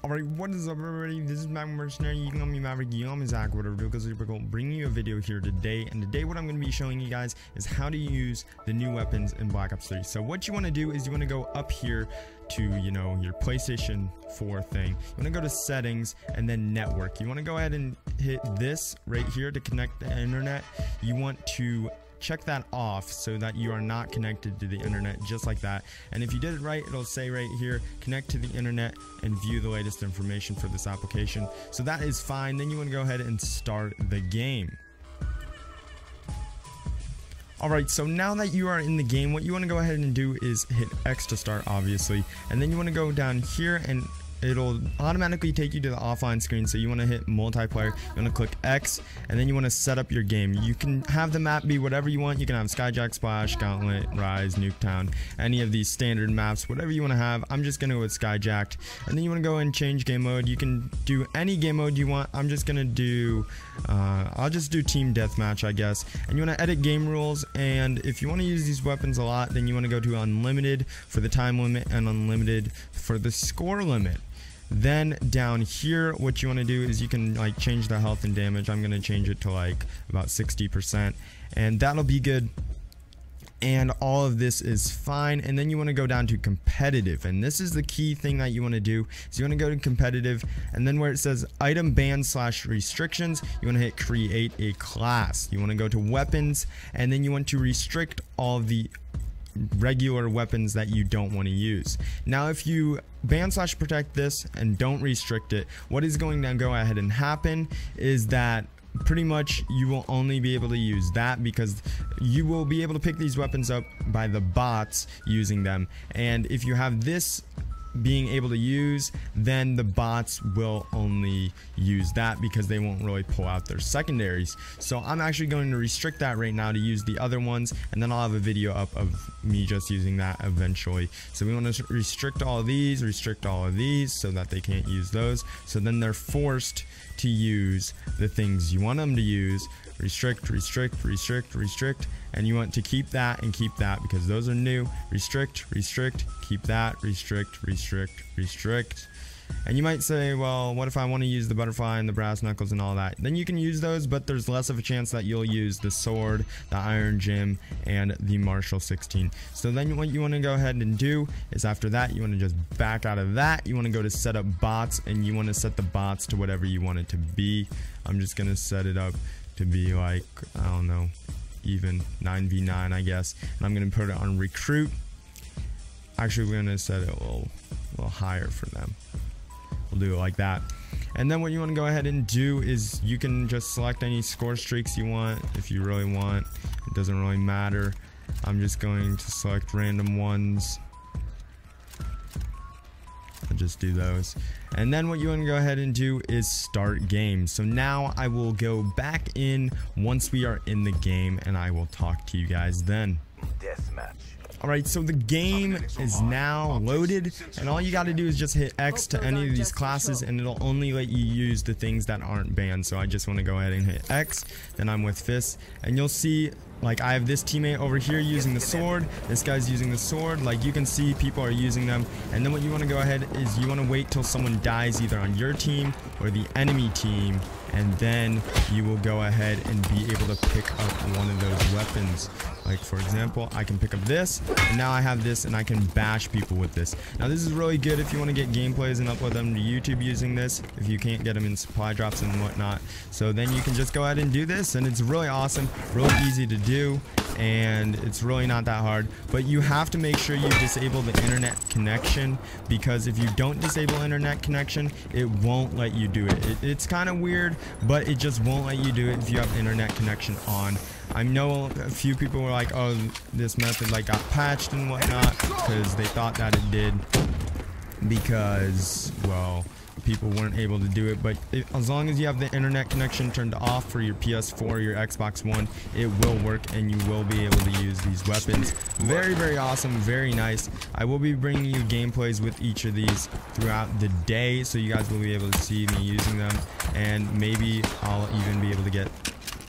Alright, what is up everybody? This is Maverick Mercenary. You can call me Maverick, you call me Zach, whatever, because super cool. Bringing you a video here today, and today what I'm going to be showing you guys is how to use the new weapons in Black Ops 3. So what you want to do is you want to go up here to, your PlayStation 4 thing. You want to go to settings and then network. You want to go ahead and hit this right here to connect the internet. You want to check that off so that you are not connected to the internet, just like that. And if you did it right, it'll say right here, connect to the internet and view the latest information for this application. So that is fine. Then you want to go ahead and start the game. Alright, so now that you are in the game, what you want to go ahead and do is hit X to start, obviously. And then you want to go down here and it'll automatically take you to the offline screen. So you want to hit multiplayer, you want to click X, and then you want to set up your game. You can have the map be whatever you want. You can have Skyjack, Splash, Gauntlet, Rise, Nuketown, any of these standard maps, whatever you want to have. I'm just going to go with Skyjacked. And then you want to go and change game mode. You can do any game mode you want. I'm just going to do, I'll just do Team Deathmatch, I guess. And you want to edit game rules. And if you want to use these weapons a lot, then you want to go to Unlimited for the time limit and Unlimited for the score limit. Then down here, what you want to do is you can change the health and damage. I'm going to change it to about 60%, and that'll be good. And all of this is fine. And then you want to go down to competitive, and this is the key thing that you want to do. So you want to go to competitive, and then where it says item ban / restrictions, you want to hit create a class. You want to go to weapons, and then you want to restrict all the regular weapons that you don't want to use. Now if you ban / protect this and don't restrict it, what is going to go ahead and happen is that pretty much you will only be able to use that, because you will be able to pick these weapons up by the bots using them. And if you have this being able to use, then the bots will only use that because they won't really pull out their secondaries. So I'm actually going to restrict that right now to use the other ones, and then I'll have a video up of me just using that eventually. So we want to restrict all of these, restrict all of these so that they can't use those. So then they're forced to use the things you want them to use. Restrict, restrict, restrict, restrict, and you want to keep that and keep that because those are new. Restrict, restrict, keep that, restrict, restrict, restrict. And you might say, well, what if I want to use the butterfly and the brass knuckles and all that? Then you can use those, but there's less of a chance that you'll use the sword, the iron gem, and the Marshall 16. So then what you want to go ahead and do is after that, you want to just back out of that. You want to go to set up bots, and you want to set the bots to whatever you want it to be. I'm just going to set it up to be I don't know, even 9v9, I guess. And I'm going to put it on recruit. Actually, we're going to set it a little higher for them. We'll do it like that. And then what you want to go ahead and do is you can just select any score streaks you want if you really want. It doesn't really matter. I'm just going to select random ones. I'll just do those. And then what you want to go ahead and do is start game. So now I will go back in once we are in the game, and I will talk to you guys then. Deathmatch. Alright, so the game is now loaded, and all you got to do is just hit X to any of these classes, and it'll only let you use the things that aren't banned. So I just want to go ahead and hit X, then I'm with Fist, and you'll see I have this teammate over here using the sword, this guy's using the sword. You can see people are using them. And then what you want to go ahead is you want to wait till someone dies either on your team or the enemy team, and then you will go ahead and be able to pick up one of those weapons. For example, I can pick up this, and now I have this, and I can bash people with this. Now this is really good if you want to get gameplays and upload them to YouTube using this, if you can't get them in supply drops and whatnot. So then you can just go ahead and do this, and it's really awesome, really easy to do, and it's really not that hard. But you have to make sure you disable the internet connection, because if you don't disable internet connection, it won't let you do it. It's kind of weird, but it just won't let you do it if you have internet connection on. I know a few people were like, oh, this method got patched and whatnot, because they thought that it did, because, well, people weren't able to do it. But as long as you have the internet connection turned off for your PS4, your Xbox One, it will work, and you will be able to use these weapons. Very, very awesome, very nice. I will be bringing you gameplays with each of these throughout the day, so you guys will be able to see me using them, and maybe I'll even be able to get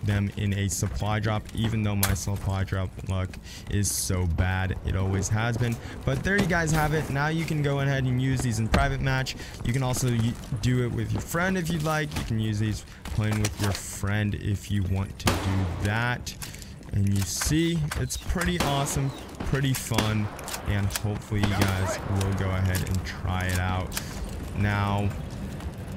them in a supply drop, even though my supply drop luck is so bad. It always has been. But there you guys have it. Now you can go ahead and use these in private match. You can also do it with your friend if you'd like. You can use these playing with your friend if you want to do that. And you see, it's pretty awesome, pretty fun, and hopefully you guys will go ahead and try it out. Now,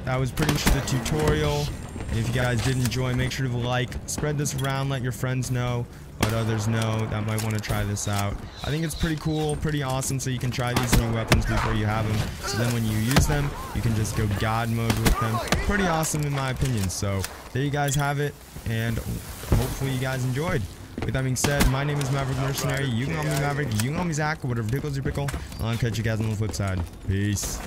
that was pretty much the tutorial. And if you guys did enjoy, make sure to like, spread this around, let your friends know, let others know that might want to try this out. I think it's pretty cool, pretty awesome, so you can try these new weapons before you have them. So then when you use them, you can just go God mode with them. Pretty awesome in my opinion. So there you guys have it, and hopefully you guys enjoyed. With that being said, my name is Maverick Mercenary. You can call me Maverick, you can call me Zach, whatever tickles your pickle. I'll catch you guys on the flip side. Peace.